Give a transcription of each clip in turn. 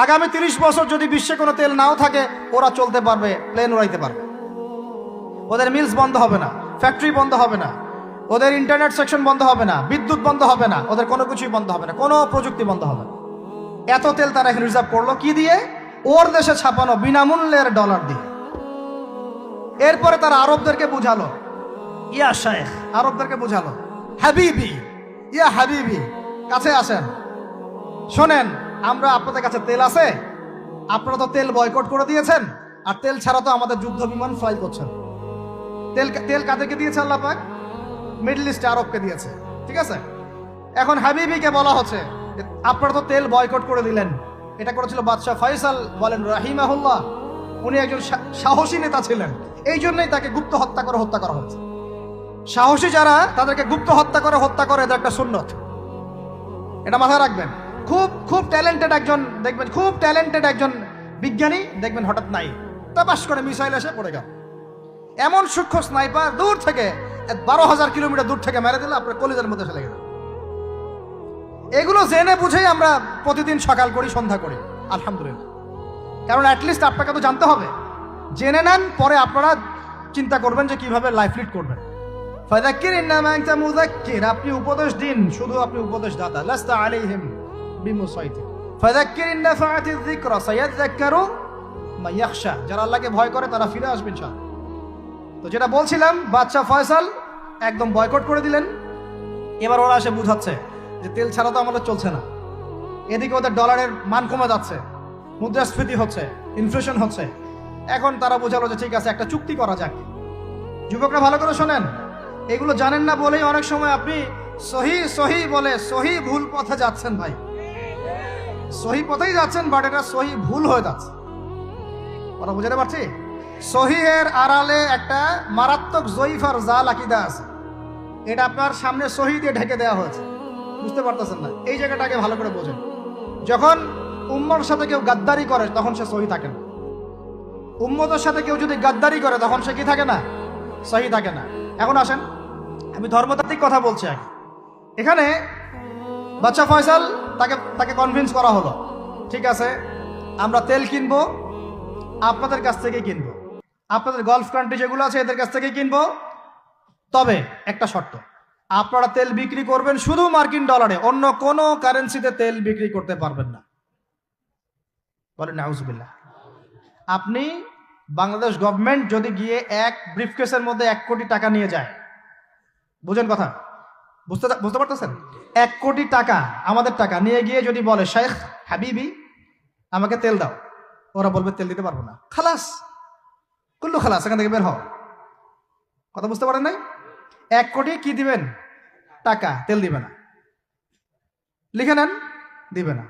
আগামী 30 বছর যদি বিশ্বে কোনো তেল নাও থাকে, ওরা চলতে পারবে, প্লেন উড়াইতে পারবে। ওদের মিলস বন্ধ হবে না, ফ্যাক্টরি বন্ধ হবে না, ওদের ইন্টারনেট সেকশন বন্ধ হবে না, বিদ্যুৎ বন্ধ হবে না, ওদের কোনো কিছুই বন্ধ হবে না, কোনো প্রযুক্তি বন্ধ হবে না। এত তেল তারা এখন রিজার্ভ করলো কি দিয়ে? ওর দেশে ছাপানো বিনামূল্যের ডলার দিয়ে। এরপরে তারা আরবদেরকে বুঝালো, ইয়া শাইখ, আরবদেরকে বুঝালো, হাবিবি, ইয়া হাবিবি, কাছে আসেন, শোনেন, আমরা আপনাদের কাছে তেল আছে, আপনারা তো তেল বয়কট করে দিয়েছেন, আর তেল ছাড়া তো আমাদের যুদ্ধ বিমান ফ্লাই করছেন। তেল তেল কাদেরকে দিয়েছে আল্লাহ পাক? মিডল ইস্টে আরবকে দিয়েছে, ঠিক আছে? এখন হাবিবিকে বলা হচ্ছে আপনারা তো তেল বয়কট করে দিলেন। এটা করেছিল বাদশাহ ফয়সাল, বলেন রাহিমাহুল্লাহ। উনি একজন সাহসী নেতা ছিলেন, এই জন্যই তাকে গুপ্ত হত্যা করা হয়েছে। সাহসী যারা, তাদেরকে গুপ্ত হত্যা করে এদের একটা সুন্নত, এটা মাথায় রাখবেন। খুব খুব ট্যালেন্টেড একজন দেখবেন, খুব ট্যালেন্টেড একজন বিজ্ঞানী দেখবেন, হঠাৎ নাই তাপাস করে মিসাইল এসে পড়ে গেল। এমন সূক্ষ্ম স্নাইপার দূর থেকে 12,000 কিলোমিটার দূর থেকে মেরে দিলে আপনার কলিজার মধ্যে ফেলে গেল। এগুলো জেনে বুঝেই আমরা প্রতিদিন সকাল করি, সন্ধ্যা করি, আলহামদুলিল্লাহ। কারণ অ্যাটলিস্ট আপনাকে তো জানতে হবে। জেনে নেন, পরে আপনারা চিন্তা করবেন যে কিভাবে লাইফ লিড করবেন। ফাযাক্কির ইন্নামা আনতা মুযাক্কির, আপনি উপদেশ দিন, শুধু আপনি উপদেশ দাতা। লাস্তা আলাইহিম বিমুসাইতির। ফাযাক্কির ইন নাফাআতিয যিকরা সায়াযাক্কারু মান ইয়াখশা, যারা আল্লাহকে ভয় করে তারা ফিরে আসবে ইনশাআল্লাহ। তো যেটা বলছিলাম, বাদশা ফয়সাল একদম বয়কট করে দিলেন। এবার ওরা এসে বুঝাচ্ছে যে তেল ছাড়া তো আমাদের চলছে না। এদিকে ওদের ডলারের মান কমে যাচ্ছে, মুদ্রাস্ফীতি হচ্ছে, ইনফ্লেশন হচ্ছে। এখন তারা বোঝালো যে ঠিক আছে, একটা চুক্তি করা যাক। যুবকরা ভালো করে শোনেন, এগুলো জানেন না বলেই অনেক সময় আপনি সহি সহি বলে সহি ভুল পথে যাচ্ছেন। ভাই, সহি পথেই যাচ্ছেন, বাট এটা সহি ভুল হয়ে যাচ্ছে। ওরা বুঝাতে পারছি? সহিহের আড়ালে একটা মারাত্মক জয়ীফার জাল আকীদা আছে। এটা আপনার সামনে সহি দিয়ে ঢেকে দেওয়া হয়েছে, বুঝতে পারতেছেন না। এই জায়গাটাকে ভালো করে বোঝেন। যখন উম্মর সাথে কেউ গাদ্দারি করে তখন সে সহি থাকে না। উম্মতের সাথে কেউ যদি গাদ্দারি করে তখন সে কি থাকে না? সহি থাকে না। এখন আসেন, আমি ধর্মতাত্ত্বিক কথা বলছি আগে। এখানে বাদশা ফয়সাল তাকে কনভিন্স করা হলো, ঠিক আছে আমরা তেল কিনবো, আপনাদের কাছ থেকে কিনবো, আপনাদের গলফ কান্ট্রি যেগুলো আছে এদের কাছ থেকে কিনবো, তবে একটা শর্ত, আপনারা তেল বিক্রি করবেন শুধু মার্কিন ডলারে, অন্য কোনো কারেন্সিতে তেল বিক্রি করতে পারবেন না। বলেন নাউজুবিল্লাহ। আপনি বাংলাদেশ গভর্নমেন্ট যদি গিয়ে এক ব্রিফকেসের মধ্যে 1 কোটি টাকা নিয়ে যায়, বুঝেন কথা, বুঝতে পারতেছেন? 1 কোটি টাকা আমাদের টাকা নিয়ে গিয়ে যদি বলে শেখ হাবিবি আমাকে তেল দাও, ওরা বলবে তেল দিতে পারবো না, খালাস, কুল্লু খালাস, এখান থেকে বের হও। কথা বুঝতে পারেন নাই? 1 কোটি কি দিবেন? টাকা, তেল দিবে না। লিখে নেন, দিবে না।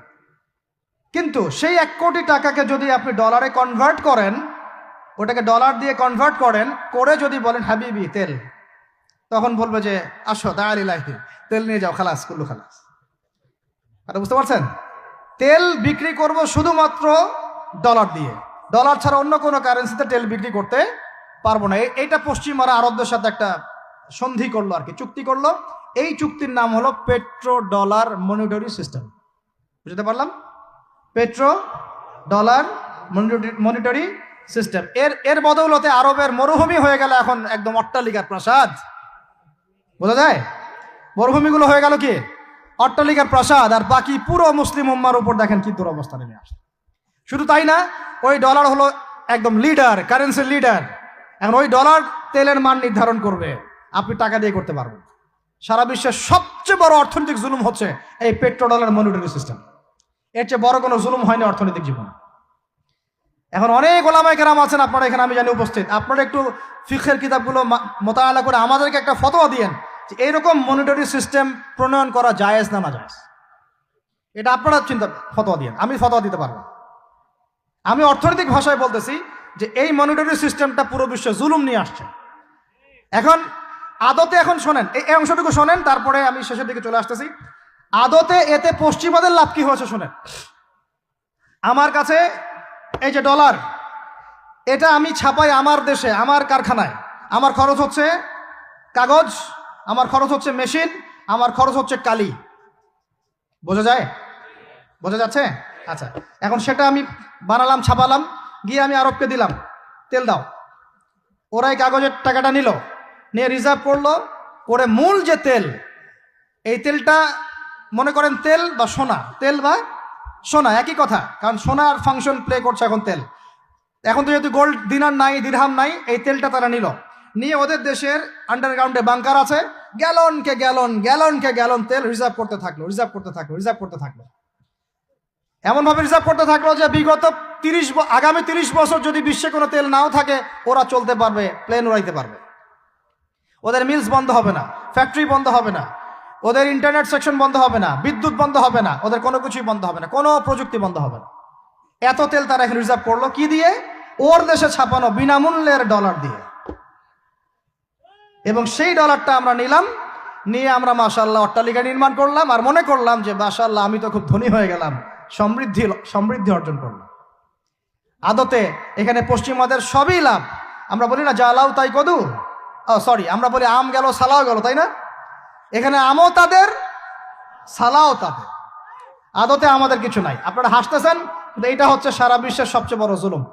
কিন্তু সেই 1 কোটি টাকাকে যদি আপনি ডলারে কনভার্ট করেন, ওটাকে ডলার দিয়ে কনভার্ট করেন, করে যদি বলেন হাবিবি তেল, তখন বলবে যে আসো দাঁড়িয়ে তেল নিয়ে যাও, খালাস, কুল্লু খালাস। এটা বুঝতে পারছেন? তেল বিক্রি করব শুধুমাত্র ডলার দিয়ে, ডলার ছাড়া অন্য কোনো কারেন্সিতে তেল বিক্রি করতে পারবো না। এইটা পশ্চিমারা আরবদের সাথে একটা সন্ধি করলো আর কি, চুক্তি করলো। এই চুক্তির নাম হলো পেট্রো ডলার মনিটরি সিস্টেম। বুঝতে পারলাম? Petro dollar monetary system. এর বদৌলতে আরবের মরুভূমি হয়ে গেল এখন একদম অট্টালিকার প্রাসাদ। বোঝা যায়? মরুভূমিগুলো হয়ে গেল কি অট্টালিকার প্রাসাদ, আর বাকি পুরো মুসলিম উম্মার উপর দেখেন কি দুরবস্থা নেমে আসছে। শুধু তাই না, ওই ডলার হলো একদম লিডার, কারেন্সির লিডার। এখন ওই ডলার তেলের মান নির্ধারণ করবে, আপনি টাকা দিয়ে করতে পারবেন। সারা বিশ্বের সবচেয়ে বড় অর্থনৈতিক জুলুম হচ্ছে এই পেট্রো ডলার মনিটরি সিস্টেম। এর চেয়ে বড় কোনো জুলুম হয়নি অর্থনৈতিক জীবনে। এখন অনেক ওলামায়ে কেরাম আছেন আপনারা এখানে, আমি জানি উপস্থিত, আপনারা একটু ফিকহের কিতাবগুলো মোতালা করে আমাদেরকে একটা ফতোয়া দিয়েন যে এইরকম মনিটরি সিস্টেম প্রণয়ন করা জায়েজ না জায়েজ। এটা আপনারা ফতোয়া দিয়েন, আমি ফতোয়া দিতে পারবো। আমি অর্থনৈতিক ভাষায় বলতেছি যে এই মনিটরি সিস্টেমটা পুরো বিশ্বে জুলুম নিয়ে আসছে। এখন আদতে, এখন শোনেন এই অংশটুকু শোনেন, তারপরে আমি শেষের দিকে চলে আসতেছি। আদতে এতে পশ্চিমাদের লাভ কি হয়েছে শোনেন। আমার কাছে এই যে ডলার, এটা আমি ছাপাই আমার দেশে, আমার কারখানায়। আমার খরচ হচ্ছে কাগজ, আমার খরচ হচ্ছে মেশিন, আমার খরচ হচ্ছে কালি। বোঝা যায়? বোঝা যাচ্ছে? আচ্ছা, এখন সেটা আমি বানালাম, ছাপালাম, গিয়ে আমি আরবকে দিলাম, তেল দাও। ওরা এই কাগজের টাকাটা নিল, নিয়ে রিজার্ভ করলো, করে মূল যে তেল, এই তেলটা মনে করেন তেল বা সোনা, তেল বা সোনা একই কথা, কারণ সোনার ফাংশন প্লে করছে এখন তেল। এখন তো যেহেতু গোল্ড দিনার নাই, দিরহাম নাই, এই তেলটা তারা নিল, নিয়ে ওদের দেশের আন্ডারগ্রাউন্ডে বাংকার আছে, গ্যালনকে গ্যালন তেল রিজার্ভ করতে থাকলো। এমনভাবে রিজার্ভ করতে থাকলো যে বিগত আগামী 30 বছর যদি বিশ্বে কোনো তেল নাও থাকে, ওরা চলতে পারবে, প্লেন উড়াইতে পারবে। ওদের মিলস বন্ধ হবে না, ফ্যাক্টরি বন্ধ হবে না, ওদের ইন্টারনেট সেকশন বন্ধ হবে না, বিদ্যুৎ বন্ধ হবে না, ওদের কোনো কিছুই বন্ধ হবে না, কোনো প্রযুক্তি বন্ধ হবে না। এত তেল তারা এখন রিজার্ভ করলো কি দিয়ে? ওর দেশে ছাপানো বিনামূল্যের ডলার দিয়ে। এবং সেই ডলারটা আমরা নিলাম, নিয়ে আমরা মাশাআল্লাহ অট্টালিকা নির্মাণ করলাম, আর মনে করলাম যে মাশাআল্লাহ আমি তো খুব ধনী হয়ে গেলাম, সমৃদ্ধি অর্জন করলাম। আদতে এখানে পশ্চিমাদের সবই লাভ। আমরা বলি না জালাও তাই কদু, সরি, আমরা বলি আম গেল সালাও গেল, তাই না? এখানে আমও তাদের, সালাও তাদের, আদতে আমাদের কিছু নাই। আপনারা হাসতেছেন, কিন্তু এইটা হচ্ছে সারা বিশ্বের সবচেয়ে বড় জুলুম।